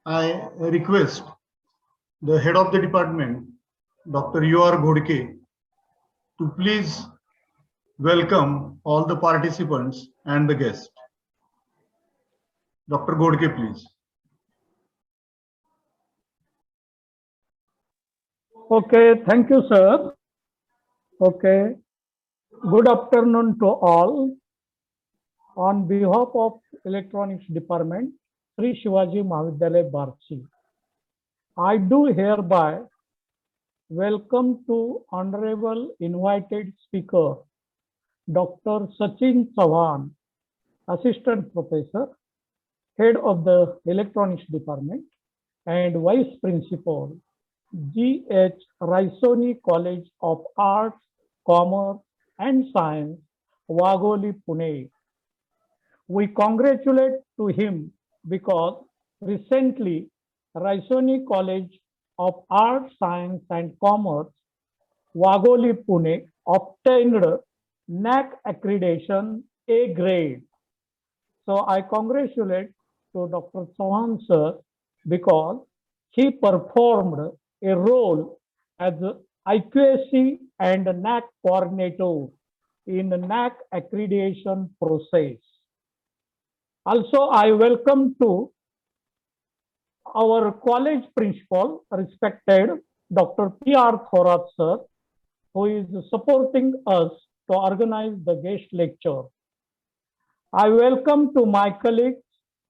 I request the head of the department, Dr. Iot Gateway, to please welcome all the participants and the guests. Dr. Gateway, please. Okay, thank you, sir. Okay, good afternoon to all. On behalf of Electronics Department, Sri Shivaji Mahavidyalaya, Barchi, I do hereby welcome to Honorable Invited Speaker, Dr. Sachin Chauhan, Assistant Professor, Head of the Electronics Department, and Vice Principal, G.H. Raisoni College of Arts, Commerce and Science, Wagholi, Pune. We congratulate to him because recently Raisoni College of Arts, Science and Commerce, Wagholi, Pune obtained NAAC accreditation A grade. So I congratulate to Dr. Chauhan sir because he performed a role as IQAC and NAAC coordinator in the NAAC accreditation process. Also, I welcome to our college principal, respected Dr. P.R. Thorat sir, who is supporting us to organize the guest lecture. I welcome to my colleagues,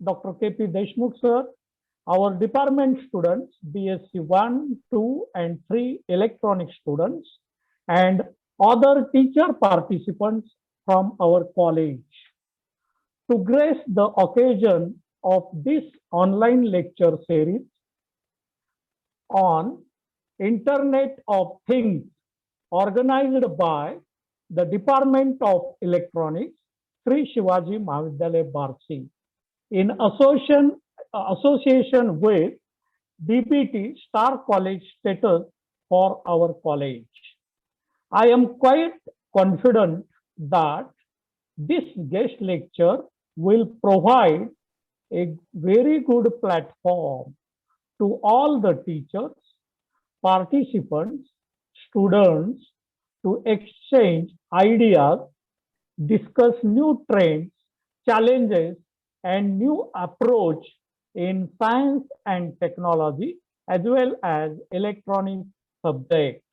Dr. K.P. Deshmukh sir, our department students, BSc 1, 2 and 3 electronics students, and other teacher participants from our college. To grace the occasion of this online lecture series on Internet of Things organized by the Department of Electronics, Sri Shivaji Mahavidyalaya, Barchi, in association with DPT Star College status for our college. I am quite confident that this guest lecture will provide a very good platform to all the teachers, participants, students to exchange ideas, discuss new trends, challenges, and new approach in science and technology as well as electronic subject.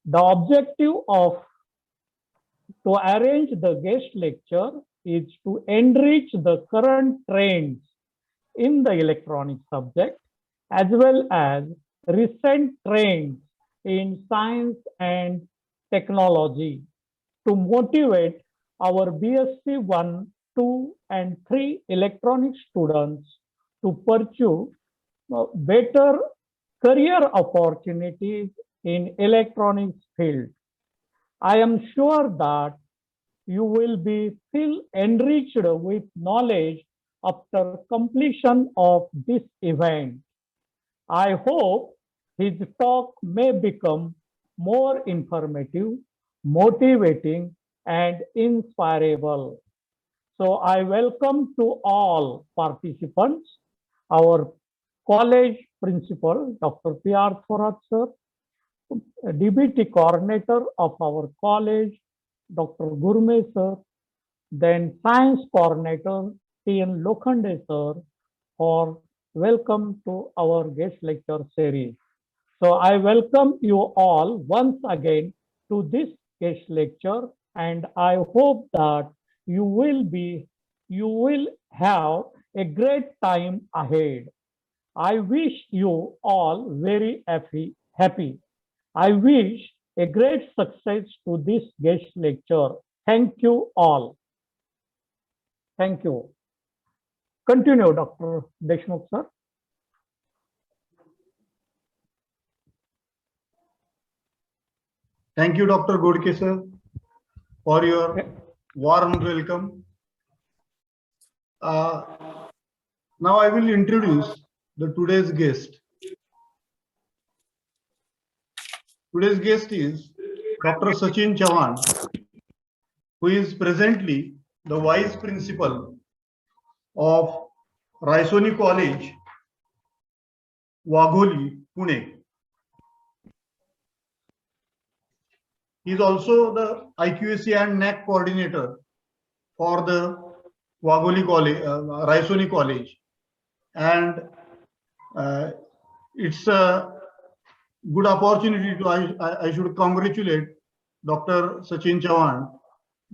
The objective of to arrange the guest lecture is to enrich the current trends in the electronic subject as well as recent trends in science and technology to motivate our BSc 1, 2 and 3 electronic students to pursue better career opportunities in electronics field. I am sure that you will be feel enriched with knowledge after completion of this event. I hope his talk may become more informative, motivating, and inspirable. So I welcome to all participants, our college principal, Dr. P.R. Thorat sir, DBT coordinator of our college, Dr. Gurme sir, then science coordinator, T.N. Lokhande sir, for welcome to our guest lecture series. So I welcome you all once again to this guest lecture, and I hope that you will have a great time ahead. I wish you all very happy. I wish a great success to this guest lecture. Thank you all. Thank you. Continue, Dr. Deshmukh sir. Thank you, Dr. Gateway sir, for your warm welcome. Now I will introduce today's guest. Today's guest is Dr. Sachin Chauhan, who is presently the Vice Principal of Raisoni College Wagholi, Pune. He is also the IQAC and NAC coordinator for the Wagholi College, Raisoni College. And it's a good opportunity to, I should congratulate Dr. Sachin Chauhan,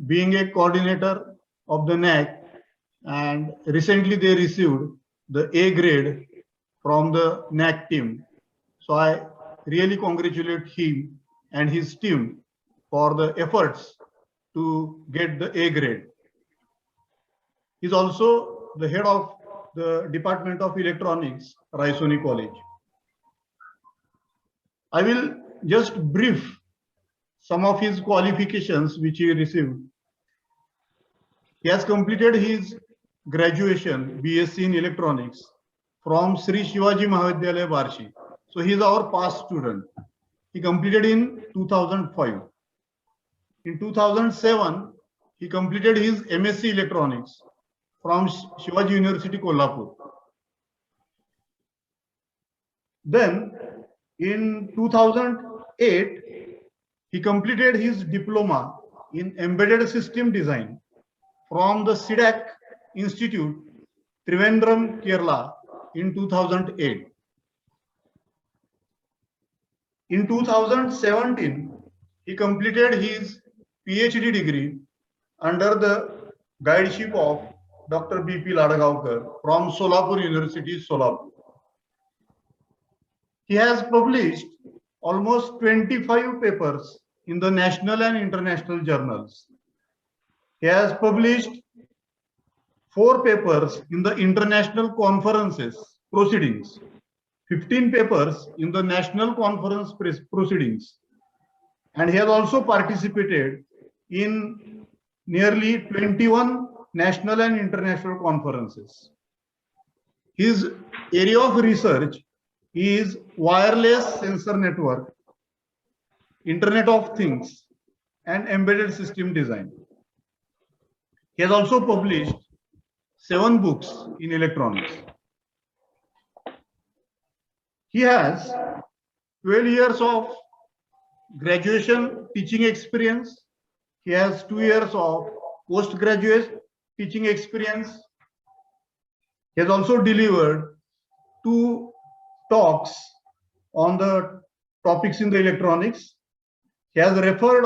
being a coordinator of the NAC, and recently they received the A grade from the NAC team. So I really congratulate him and his team for the efforts to get the A grade. He's also the head of the Department of Electronics, Raisoni College. I will just brief some of his qualifications which he received. He has completed his graduation, BSc in Electronics, from Sri Shivaji Mahavidyalaya, Barshi. So he is our past student. He completed in 2005. In 2007, he completed his MSc Electronics from Shivaji University, Kolhapur. Then in 2008, he completed his diploma in Embedded System Design from the SIDAC Institute, Trivandrum, Kerala in 2008. In 2017, he completed his PhD degree under the guideship of Dr. B.P. Ladagaonkar from Solapur University, Solapur. He has published almost 25 papers in the national and international journals. He has published 4 papers in the international conferences proceedings, 15 papers in the national conference proceedings, and he has also participated in nearly 21 national and international conferences. His area of research is wireless sensor network, Internet of Things, and embedded system design. He has also published 7 books in electronics. He has 12 years of graduation teaching experience. He has 2 years of postgraduate teaching experience. He has also delivered 2 talks on the topics in the electronics. He has refereed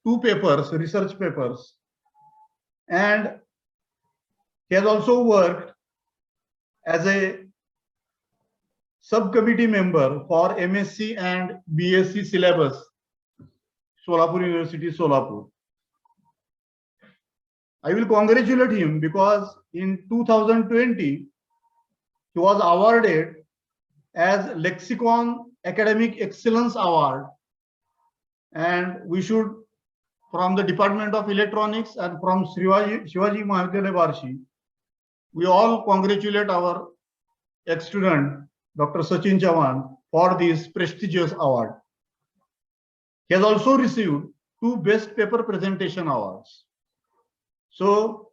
2 papers, research papers, and he has also worked as a subcommittee member for MSc and BSc syllabus, Solapur University, Solapur. I will congratulate him because in 2020, he was awarded as Lexicon Academic Excellence Award, and we should, from the Department of Electronics and from Shivaji Mahavidyalaya, Barshi, we all congratulate our ex-student, Dr. Sachin Chauhan, for this prestigious award. He has also received 2 Best Paper Presentation Awards. So,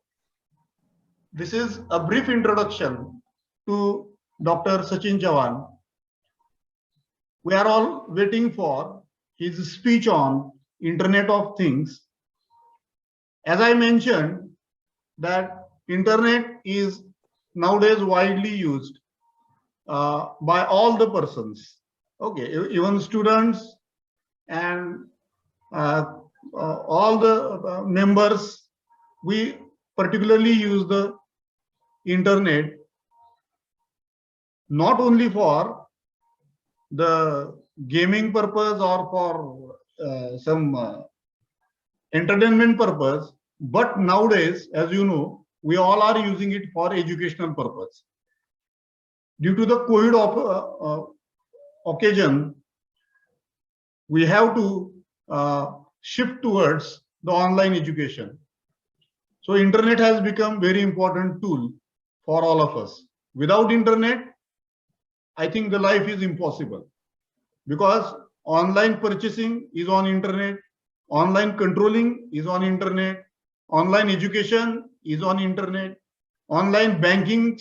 this is a brief introduction to Dr. Sachin Chauhan. We are all waiting for his speech on Internet of Things. As I mentioned, that Internet is nowadays widely used by all the persons. Okay, even students and all the members, we particularly use the Internet not only for the gaming purpose or for some entertainment purpose, but nowadays, as you know, we all are using it for educational purpose. Due to the COVID occasion, we have to shift towards the online education. So internet has become very important tool for all of us. Without internet, I think the life is impossible, because online purchasing is on internet, online controlling is on internet, online education is on internet, online banking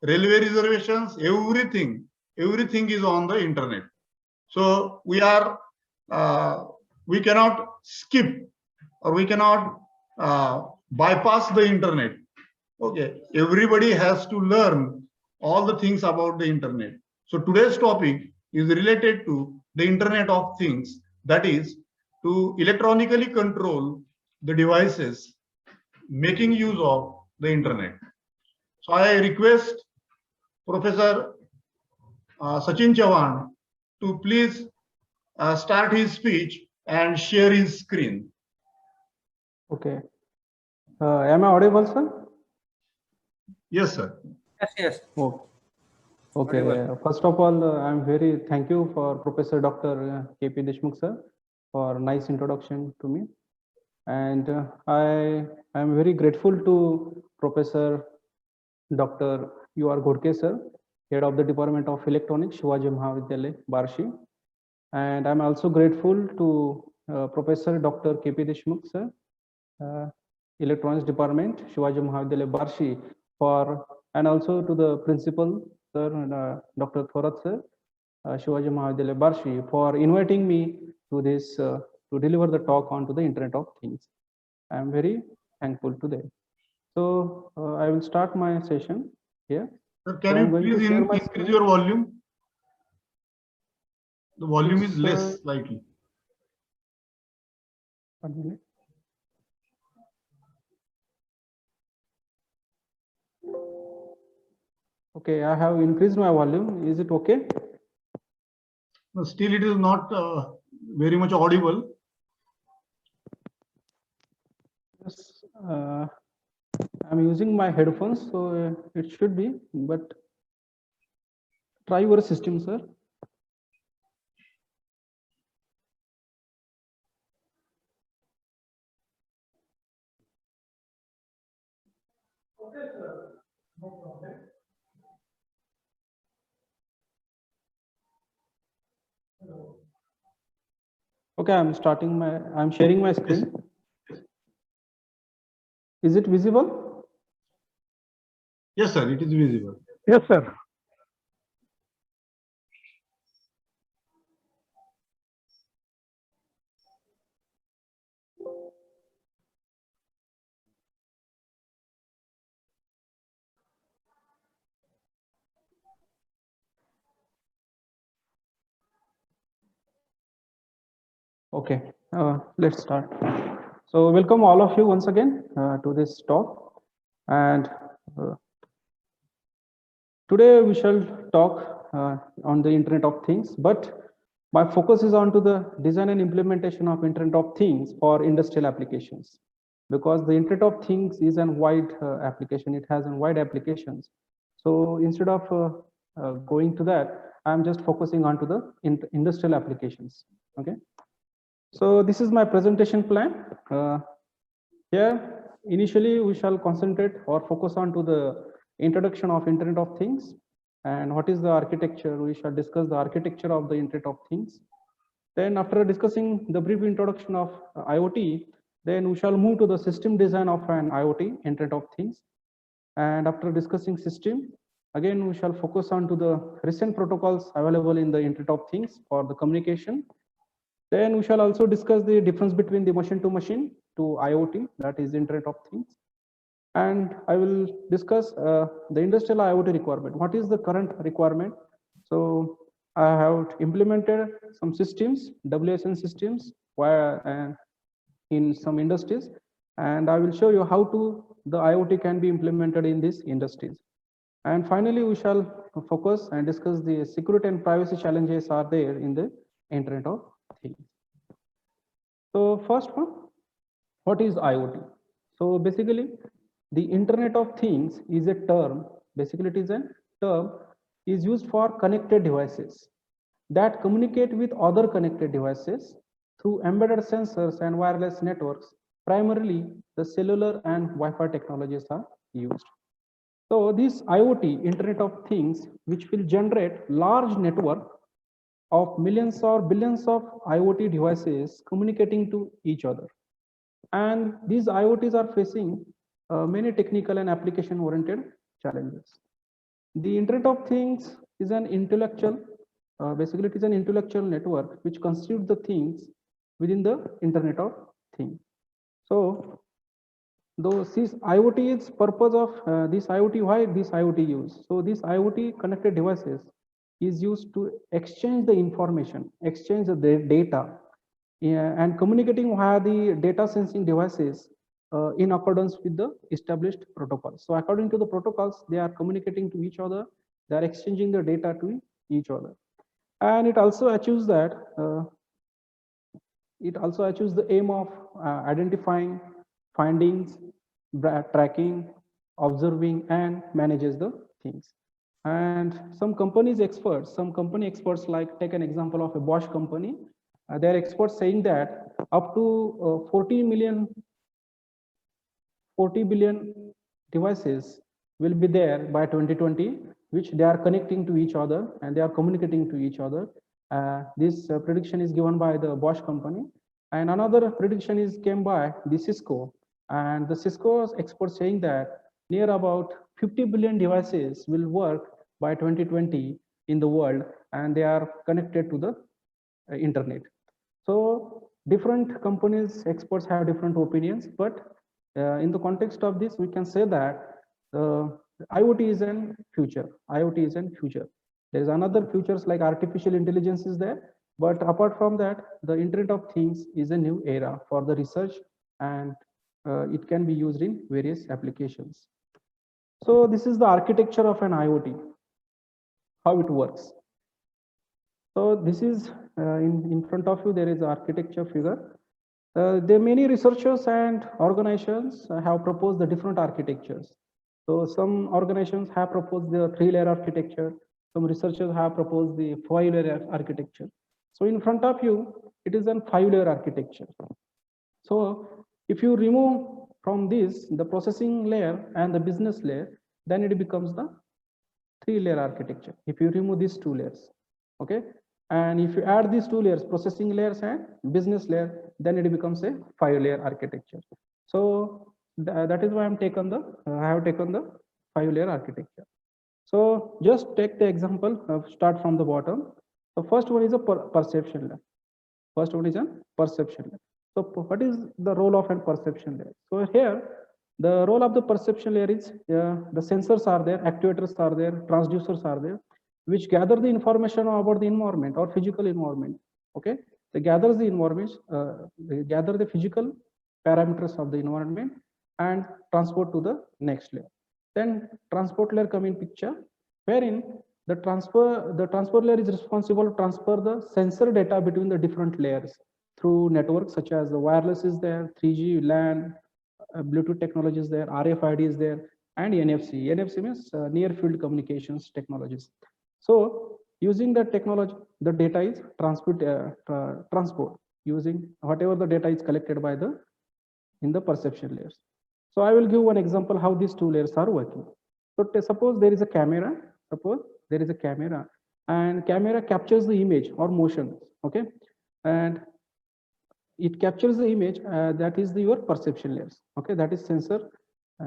railway reservations, everything is on the internet. So we cannot skip, or we cannot bypass the internet. Okay, everybody has to learn all the things about the internet. So today's topic is related to the Internet of Things, that is to electronically control the devices making use of the internet. So I request Professor Sachin Chauhan to please start his speech and share his screen. Okay. Am I audible, sir? Yes, sir. Yes. Oh, okay. Audible. First of all, I'm very thank you for Professor Dr. K.P. Deshmukh, sir, for nice introduction to me. And I am very grateful to Professor Dr. U.R. Ghodke, sir, head of the Department of Electronics, Shivaji Mahavidyalaya, Barshi. And I'm also grateful to Professor Dr. K.P. Deshmukh, sir, Electronics Department, Shivaji Mahavidyalaya, Barshi, and also to the principal, sir, Dr. Thorat, sir, Shivaji Mahavidyalaya, Barshi, for inviting me to this to deliver the talk onto the Internet of Things. I am very thankful to them. So I will start my session here. Sir, So can I'm you going to please share my increase screen. your volume? The volume is It's, less slightly. 1 minute. Okay, I have increased my volume. Is it okay? No, still it is not very much audible. Yes, I'm using my headphones, so it should be, but try your system, sir. Okay, sir. No problem. Hello. Okay, I'm sharing my screen. Is it visible? Yes, sir, it is visible. Yes, sir. Okay, let's start. So welcome all of you once again to this talk. And today we shall talk on the Internet of Things, but my focus is on to the design and implementation of Internet of Things for industrial applications, because the Internet of Things is a wide application. It has a wide applications. So instead of going to that, I'm just focusing on to the industrial applications. Okay. So this is my presentation plan. Here, initially, we shall concentrate or focus on to the introduction of Internet of Things and what is the architecture. We shall discuss the architecture of the Internet of Things. Then after discussing the brief introduction of IoT, then we shall move to the system design of an IoT, Internet of Things. And after discussing system, again, we shall focus on to the recent protocols available in the Internet of Things for the communication. Then we shall also discuss the difference between the machine to IoT, that is Internet of Things. And I will discuss the industrial IoT requirement. What is the current requirement? So I have implemented some systems, WSN systems, in some industries, and I will show you how the IoT can be implemented in these industries. And finally, we shall focus and discuss the security and privacy challenges are there in the Internet of Things. So first one, what is IoT? So basically, the Internet of Things is a term. Basically, it is a term is used for connected devices that communicate with other connected devices through embedded sensors and wireless networks. Primarily, the cellular and Wi-Fi technologies are used. So this IoT, Internet of Things, which will generate large network of millions or billions of IoT devices communicating to each other. And these IoTs are facing many technical and application oriented challenges. The Internet of Things is an intellectual, basically it is an intellectual network which constitutes the things within the Internet of Things. So this IoT is purpose of this IoT, why this IoT use? So this IoT connected devices is used to exchange the information, exchange the data, and communicating via the data sensing devices in accordance with the established protocols. So according to the protocols, they are communicating to each other, they are exchanging the data to each other. And it also achieves that, the aim of identifying findings, tracking, observing, and manages the things. And some company experts, like take an example of a Bosch company, they're experts saying that up to 40 billion devices will be there by 2020, which they are connecting to each other and they are communicating to each other. This prediction is given by the Bosch company, and another prediction is came by the Cisco, and the Cisco's experts saying that near about 50 billion devices will work by 2020 in the world, and they are connected to the internet. So different companies, experts have different opinions, but in the context of this, we can say that IoT is in future. IoT is in future. There is another futures like artificial intelligence is there, but apart from that, the Internet of Things is a new era for the research, and it can be used in various applications. So this is the architecture of an IoT, how it works. So this is in front of you, there is architecture figure. There are many researchers and organizations have proposed the different architectures. So some organizations have proposed the 3-layer architecture. Some researchers have proposed the 5-layer architecture. So in front of you, it is a 5-layer architecture. So if you remove from this the processing layer and the business layer, then it becomes the 3-layer architecture. If you remove these 2 layers, okay, and if you add these 2 layers, processing layers and business layer, then it becomes a 5-layer architecture. So that is why I have taken the 5-layer architecture. So just take the example of start from the bottom. The first one is a perception layer. First one is a perception layer. So what is the role of a perception layer? So here the role of the perception layer is the sensors are there, actuators are there, transducers are there, which gather the information about the environment or physical environment. Okay, they gather the environment, they gather the physical parameters of the environment and transport to the next layer. Then transport layer come in picture, wherein the transport layer is responsible to transfer the sensor data between the different layers through networks such as the wireless is there, 3G, LAN, Bluetooth technology is there, RFID is there, and NFC. NFC means near field communications technologies. So using that technology, the data is transport using whatever the data is collected by in the perception layers. So I will give one example how these 2 layers are working. So suppose there is a camera. And camera captures the image or motion. Okay, and it captures the image that is your perception layers. Okay, that is sensor.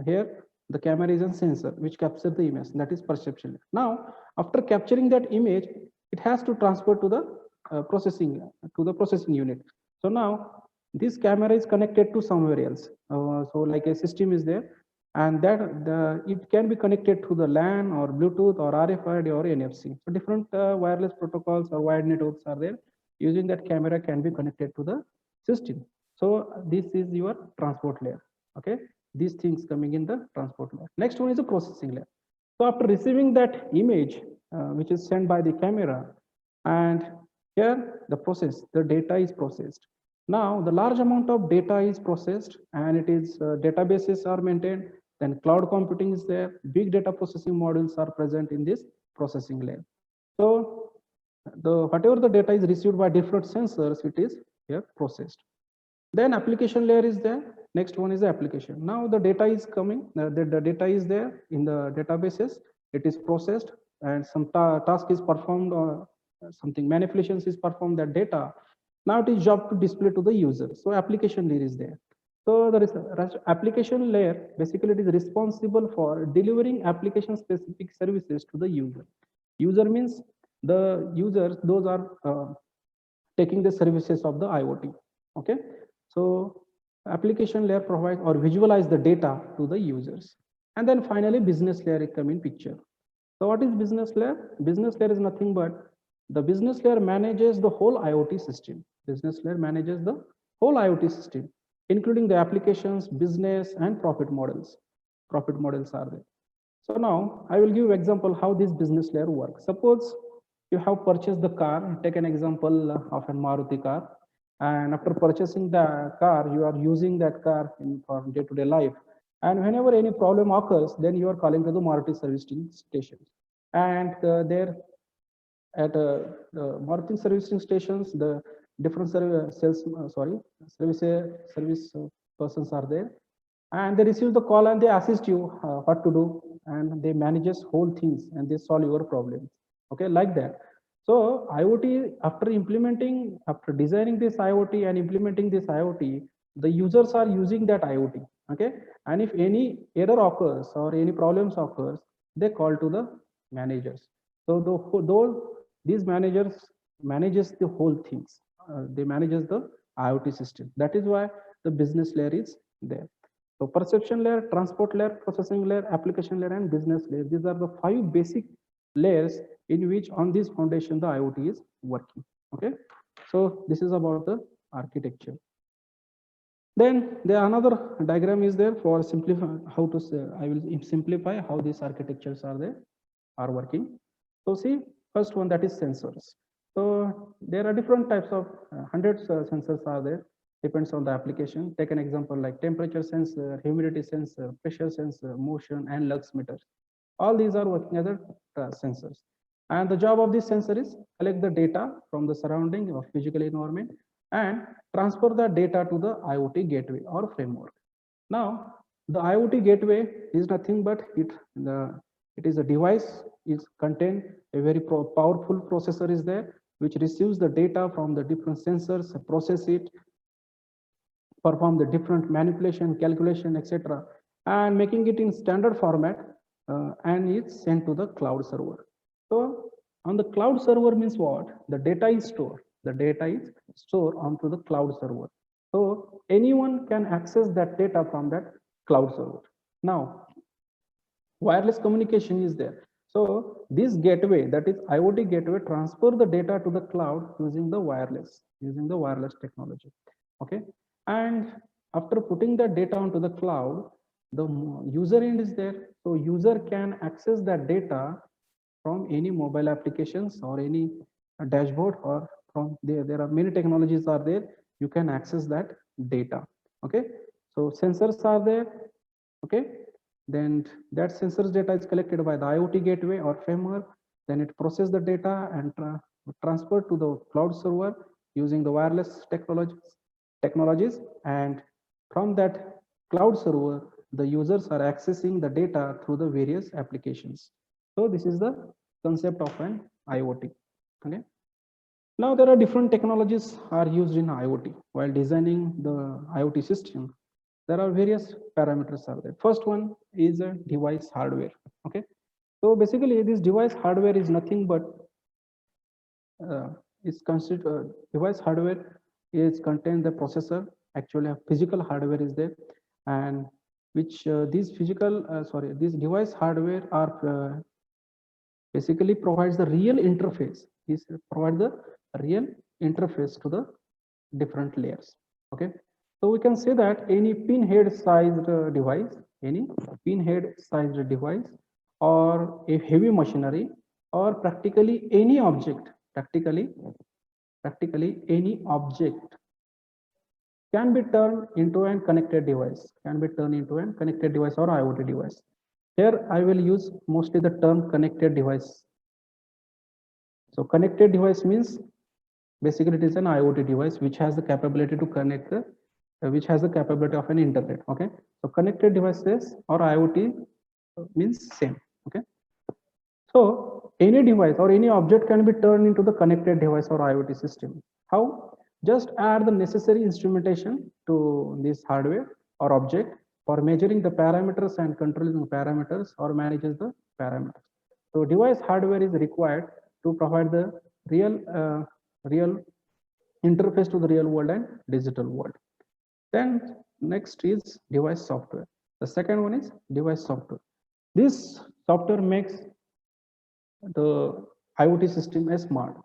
Here the camera is a sensor which captures the image, that is perception layer. Now after capturing that image, it has to transfer to the processing unit. So now this camera is connected to somewhere else. So like a system is there, and that it can be connected to the LAN or Bluetooth or RFID or NFC. So different wireless protocols or wired networks are there. Using that camera can be connected to the system. So this is your transport layer. Okay, these things coming in the transport layer. Next one is the processing layer. So after receiving that image, which is sent by the camera, and here the data is processed. Now the large amount of data is processed, and it is databases are maintained. Then cloud computing is there. Big data processing modules are present in this processing layer. So whatever the data is received by different sensors, it is here processed. Then application layer is there. Next one is the application. Now the data is coming. The data is there in the databases. It is processed, and some task is performed, or something manipulations is performed that data. Now it is job to display to the user. So application layer is there. So the application layer, basically it is responsible for delivering application specific services to the user. User means the users, those are taking the services of the IoT. Okay, so application layer provides or visualize the data to the users. And then finally business layer come in picture. So what is business layer? Business layer is nothing but the business layer manages the whole IoT system. Business layer manages the whole IoT system, including the applications, business, and profit models. Profit models are there. So now I will give example how this business layer works. Suppose you have purchased the car, take an example of a Maruti car, and after purchasing the car, you are using that car for day-to-day life. And whenever any problem occurs, then you are calling to the Maruti servicing station. And there at Maruti servicing stations, the different service persons are there, and they receive the call and they assist you what to do, and they manages whole things and they solve your problems. Okay, like that. So IoT, after designing this IoT and implementing this IoT, the users are using that IoT. Okay, and if any error occurs or any problems occurs, they call to the managers. So these managers manages the whole things. They manages the IoT system. That is why the business layer is there. So perception layer, transport layer, processing layer, application layer, and business layer. These are the 5 basic layers in which on this foundation the IoT is working. Okay, so this is about the architecture. Then there another diagram is there for simplify how to say, I will simplify how these architectures are working. So see, first one, that is sensors. So there are different types of hundreds of sensors are there, depends on the application. Take an example like temperature sensor, humidity sensor, pressure sensor, motion, and lux meters. All these are working as sensors. And the job of this sensor is collect the data from the surrounding or physical environment and transfer the data to the IoT gateway or framework. Now, the IoT gateway is nothing but it is a device, is contain a very powerful processor is there, which receives the data from the different sensors, process it, perform the different manipulation, calculation, etc., and making it in standard format, and it's sent to the cloud server. So on the cloud server means what? The data is stored. The data is stored onto the cloud server. So anyone can access that data from that cloud server. Now, wireless communication is there. So this gateway, that is IoT gateway, transfer the data to the cloud using the wireless technology. Okay, and after putting the data onto the cloud, the user end is there. So user can access that data from any mobile applications or any dashboard, or from there are many technologies are there, you can access that data. Okay, so sensors are there. Okay, then that sensors data is collected by the IoT gateway or framework, then it processes the data and transferred to the cloud server using the wireless technologies, and from that cloud server the users are accessing the data through the various applications. So this is the concept of an IoT. Okay, now there are different technologies are used in IoT. While designing the IoT system, there are various parameters are there. First one is a device hardware. Okay, so basically this device hardware is nothing but is considered device hardware is contain the processor. Actually a physical hardware is there, and which these device hardware are basically provides the real interface. Is provide the real interface to the different layers. Okay, so we can say that any pinhead sized device, or a heavy machinery, or practically any object, practically any object can be turned into a connected device, or IoT device. Here I will use mostly the term connected device. So connected device means basically it is an IoT device which has the capability to connect which has the capability of an internet. Okay, so connected devices or IoT means same. Okay, so any device or any object can be turned into the connected device or IoT system. How? just add the necessary instrumentation to this hardware or object for measuring the parameters and controlling the parameters or manages the parameters. So device hardware is required to provide the real interface to the real world and digital world. Then next is device software. The second one is device software. This software makes the IoT system as smart.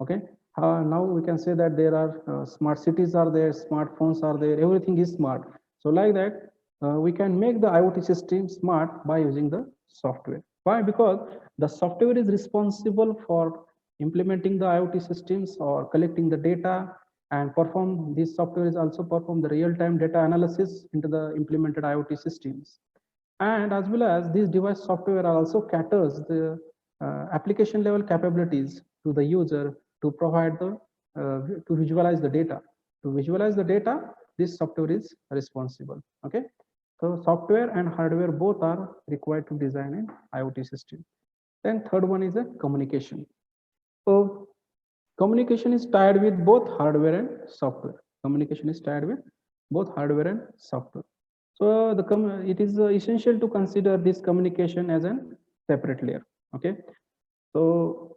Okay. Now we can say that there are smart cities are there, smartphones are there, everything is smart. So like that, we can make the IoT system smart by using the software. Why? Because the software is responsible for implementing the IoT systems or collecting the data, and perform this software is also perform the real-time data analysis into the implemented IoT systems. And as well as this device software also caters the application level capabilities to the user to provide the to visualize the data. To visualize the data, this software is responsible. Okay, so software and hardware both are required to design an IoT system. Then third one is a communication. So communication is tied with both hardware and software. Communication is tied with both hardware and software. So it is essential to consider this communication as a separate layer. Okay. So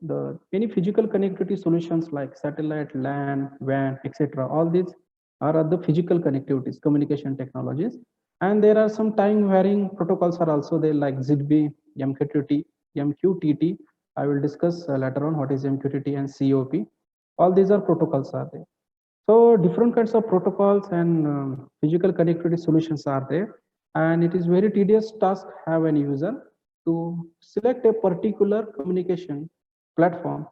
any physical connectivity solutions like satellite, LAN, WAN, etc. All these are the physical connectivities, communication technologies. And there are some time varying protocols are also there like ZigBee, MQTT. I will discuss later on what is MQTT and COP. All these are protocols are there. So different kinds of protocols and physical connectivity solutions are there. And it is very tedious task have an user to select a particular communication platform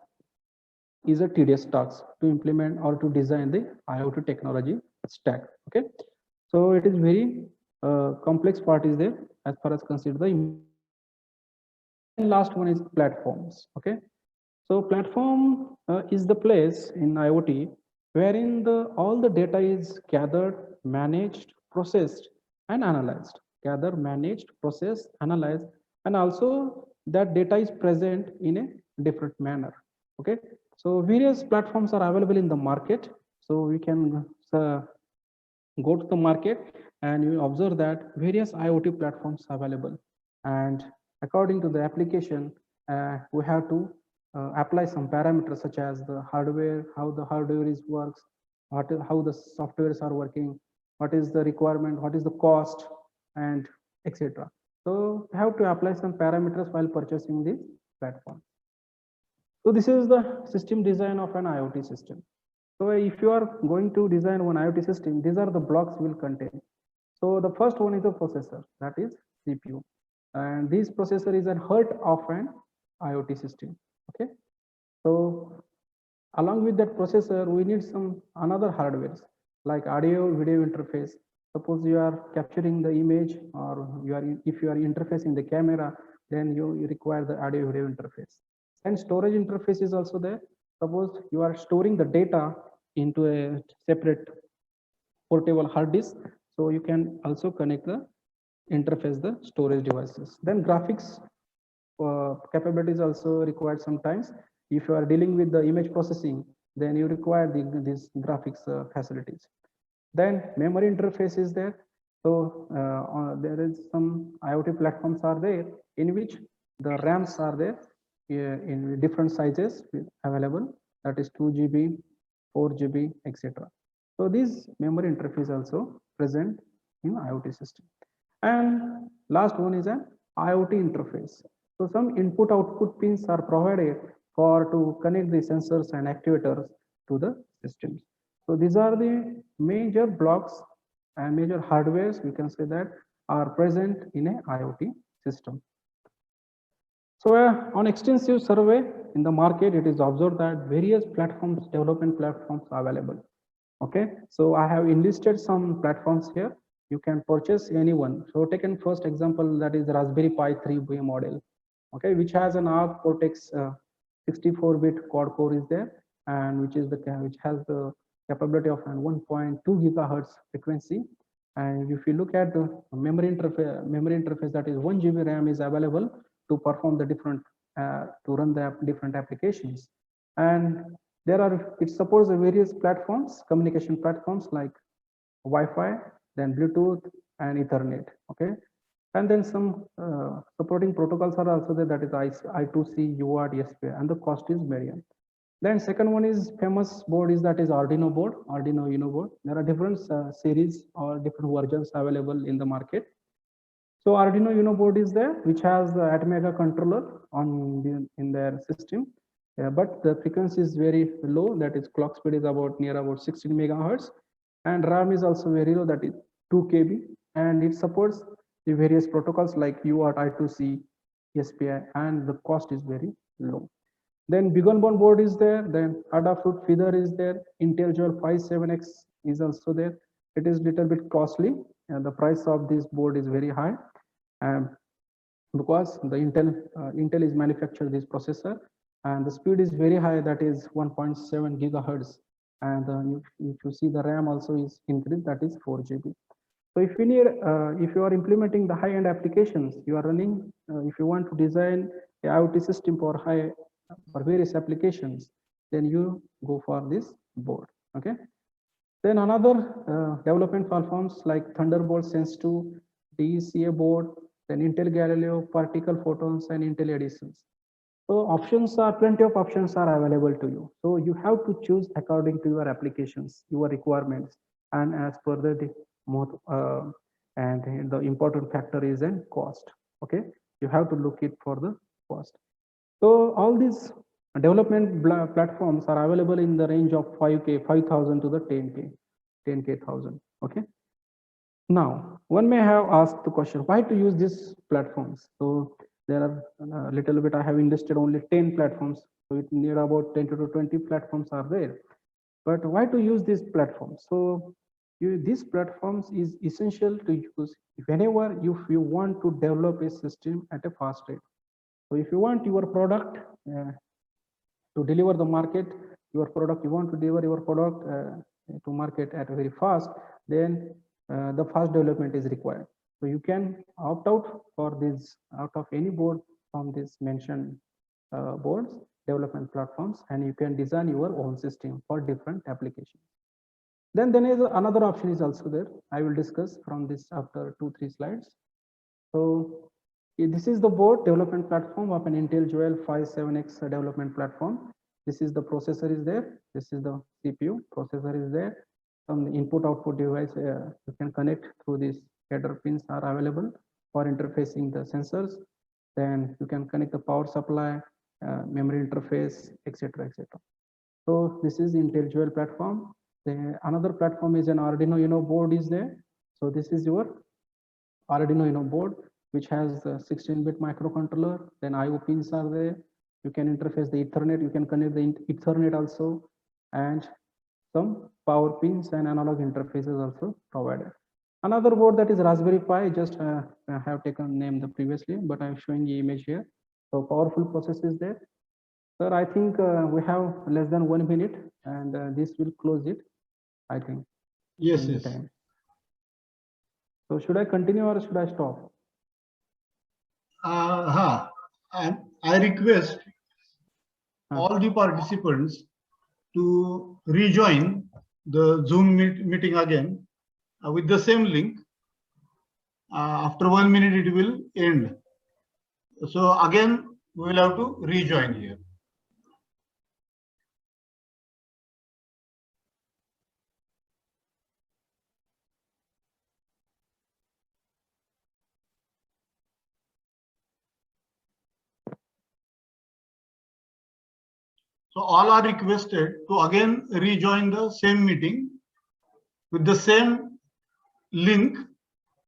is a tedious task to implement or to design the IoT technology stack. Okay, so it is very complex part is there as far as consider the. And last one is platforms. Okay, so platform is the place in IoT wherein all the data is gathered, managed, processed, and analyzed. Gathered, managed, processed, analyzed, and also that data is present in a different manner. Okay, so various platforms are available in the market. So we can go to the market and you observe that various IoT platforms are available, and according to the application, we have to apply some parameters such as the hardware, how the hardware is works, how the softwares are working, what is the requirement, what is the cost, and etc. So we have to apply some parameters while purchasing this platform. So this is the system design of an IoT system. So if you are going to design one IoT system, these are the blocks will contain. So the first one is the processor, that is CPU. And this processor is a heart of an IoT system. Okay. So along with that processor, we need some another hardware like audio video interface. Suppose you are capturing the image, or if you are interfacing the camera, then you require the audio video interface. And storage interface is also there. Suppose you are storing the data into a separate portable hard disk, so you can also connect the interface the storage devices. Then graphics capabilities also required sometimes. If you are dealing with the image processing, then you require these graphics facilities. Then memory interface is there. So there is some IoT platforms are there in which the RAMs are there in different sizes available, that is 2 GB, 4 GB, etc. So this memory interface also present in IoT system. And last one is an IoT interface. So some input output pins are provided for to connect the sensors and actuators to the systems. So these are the major blocks and major hardwares we can say that are present in a IoT system. So on extensive survey in the market, it is observed that various platforms, development platforms are available. Okay, so I have enlisted some platforms here. You can purchase any one. So taken first example, that is the Raspberry Pi 3B model. Okay, which has an ARM Cortex 64-bit quad core is there, and which has the capability of 1.2 gigahertz frequency. And if you look at the memory interface, that is 1 GB RAM is available to perform the different to run the different applications. And It supports the various platforms, communication platforms like Wi-Fi, then Bluetooth and Ethernet. Okay, and then some supporting protocols are also there, that is I2C, UART, ESP, and the cost is variant. Then second one is famous board is that is Arduino board, Arduino Uno board. There are different series or different versions available in the market. So Arduino Uno board is there, which has the Atmega controller in their system, but the frequency is very low. That is, clock speed is near about 16 megahertz, and RAM is also very low. That is 2 KB, and it supports the various protocols like UART, I2C, SPI, and the cost is very low. Then Big On board is there. Then Adafruit Feather is there. Intel Jewel 57X is also there. It is little bit costly, and the price of this board is very high, because the Intel is manufactured this processor, and the speed is very high. That is 1.7 gigahertz, and if you see the RAM also is increased. That is 4 GB. So if you need, if you are implementing the high-end applications, you are running. If you want to design a IoT system for various applications, then you go for this board. Okay. Then another development platforms like Thunderbolt Sense 2, DECA board, then Intel Galileo, Particle Photons, and Intel Editions. So plenty of options are available to you. So you have to choose according to your applications, your requirements, and as per and the important factor is in cost. Okay, you have to look it for the cost. So all these development platforms are available in the range of 5,000 to the 10,000. Okay. Now, one may have asked the question, why to use these platforms? So there are little bit, I have invested only 10 platforms. So it near about 10 to 20 platforms are there. But why to use these platforms? So these platforms is essential to use whenever you want to develop a system at a fast rate. So if you want your product to deliver the market, you want to deliver your product to market at very fast, then the fast development is required. So you can opt out for this, out of any board from this mentioned boards, development platforms, and you can design your own system for different applications. Then there is another option is also there. I will discuss from this after 2-3 slides. So this is the board development platform of an Intel Jewel 57X development platform. This is the processor is there. This is the CPU. Processor is there. Some input output device you can connect through these header pins are available for interfacing the sensors. Then you can connect the power supply, memory interface, etc., etc. So this is Intel Jewel platform. Another platform is an Arduino Uno board is there. So this is your Arduino Uno board, which has the 16-bit microcontroller. Then IO pins are there. You can interface the Ethernet. You can connect the Ethernet also, and some power pins and analog interfaces also provided. Another board that is Raspberry Pi. Just I have taken name the previously, but I'm showing the image here. So powerful process is there. Sir, I think we have less than 1 minute, and this will close it, I think. Yes, yes. Time. So should I continue or should I stop? I request all the participants to rejoin the Zoom meeting again with the same link. After 1 minute, it will end. So again, we will have to rejoin here. So all are requested to again rejoin the same meeting with the same link